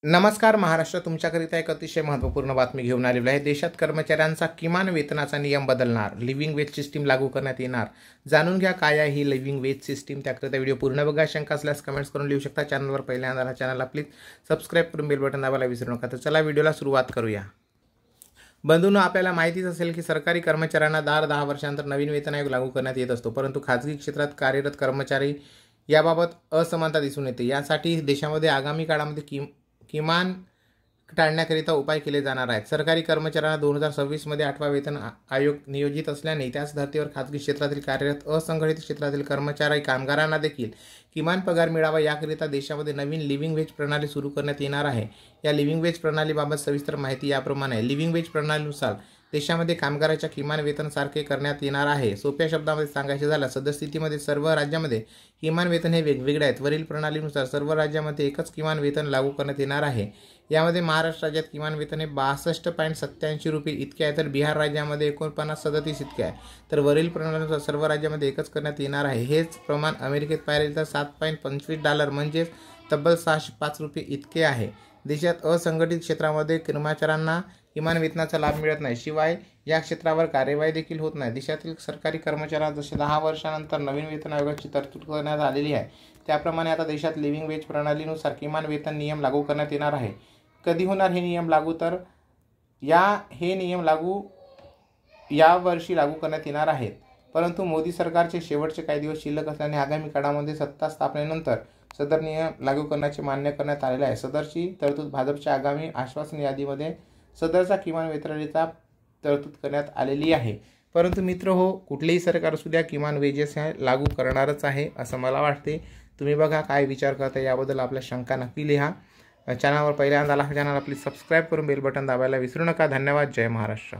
नमस्कार महाराष्ट्र, तुमच्याकरिता एक अतिशय महत्त्वपूर्ण बातमी घेऊन आलेली आहे। देशात कर्मचाऱ्यांचा किमान वेतनाचा नियम बदलणार, लिव्हिंग वेज सिस्टीम लागू करण्यात येणार। जाणून घ्या काय आहे ही लिव्हिंग वेज सिस्टीम। त्याकरिता व्हिडिओ पूर्ण बघा। शंका असल्यास कमेंट्स करून लिहू शकता। चॅनलवर पहिल्यांदा हा चॅनलला प्लीज सबस्क्राईब करून बेल बटन दाबायला विसरू नका। तर चला व्हिडिओला सुरुवात करूया। बंधूंनो, आपल्याला माहितीच असेल की सरकारी कर्मचाऱ्यांना 10 वर्षांनंतर नवीन वेतन आयोग लागू करण्यात येत असतो, परंतु खाजगी क्षेत्रात कार्यरत कर्मचारी याबाबत असमानता दिसून येते। यासाठी देशामध्ये आगामी काळामध्ये किमान टाळण्याकरिता उपाय केले जाणार आहेत। सरकारी कर्मचाऱ्यांना 2026 मध्ये 8वा वेतन आयोग नियोजित असल्याने त्याच धर्तीवर खाजगी क्षेत्रातील कार्यरत असंघटित क्षेत्रातील कर्मचारी कामगारांना देखील किमान पगार मिळावा याकरिता देशामध्ये नवीन लिव्हिंग वेज प्रणाली सुरू करण्यात येणार आहे। या लिव्हिंग वेज प्रणालीबाबत सविस्तर माहिती याप्रमाणे आहे। लिव्हिंग वेज प्रणालीनुसार देशामध्ये कामगाराच्या किमान वेतन सारखे करण्यात येणार आहे। सोप्या शब्दांमध्ये सांगायचे झाल्यास सद्यस्थितीमध्ये सर्व राज्यांमध्ये किमान वेतन हे वेगवेगळे आहेत। वरील प्रणालीनुसार सर्व राज्यांमध्ये एकच किमान वेतन लागू करण्यात येणार आहे। यामध्ये महाराष्ट्र राज्यात किमान वेतन हे 62.87 रुपये इतके आहे, तर बिहार राज्यामध्ये 49.37 इतके आहे। तर वरील प्रणालीनुसार सर्व राज्यांमध्ये एकच करण्यात येणार आहे। हेच प्रमाण अमेरिकेत पाहिले तर $7.25 म्हणजेच तब्बल 605 रुपये इतके आहे। देशात असंघटित क्षेत्रामध्ये कर्मचाऱ्यांना किमान वेतनाचा लाभ मिळत नाही, शिवाय या क्षेत्रावर कार्यवाही देखील होत नाही। देशातील सरकारी कर्मचाऱ्यांना जसे 10 वर्षानंतर नवीन वेतन आयोगाची तरतूद करण्यात आलेली आहे, त्याप्रमाणे आता देशात लिव्हिंग वेज प्रणालीनुसार किमान वेतन नियम लागू करण्यात येणार आहे। कधी होणार हे नियम लागू? तर हे नियम या वर्षी लागू करण्यात येणार आहेत, परंतु मोदी सरकारचे शेवटचे काही दिवस शिल्लक असल्याने आगामी काळामध्ये सत्ता स्थापनेनंतर सदर नियम लागू करण्याचे मान्य करण्यात आलेले आहे। सदरची तरतूद भाजपच्या आगामी आश्वासन यादीमध्ये सदरचा किमान वेतनाचा तरतूद करण्यात आलेली आहे। परंतु मित्र हो, कुठलेही सरकार असू द्या, किमान वेजेस लागू करणारच आहे असं मला वाटते। तुम्ही बघा काय विचार करता, याबद्दल आपल्या शंका नक्की लिहा। चॅनलवर पहिल्यांदा आला चॅनलला प्लीज सबस्क्राईब करून बेल बटन दाबायला विसरू नका। धन्यवाद। जय महाराष्ट्र।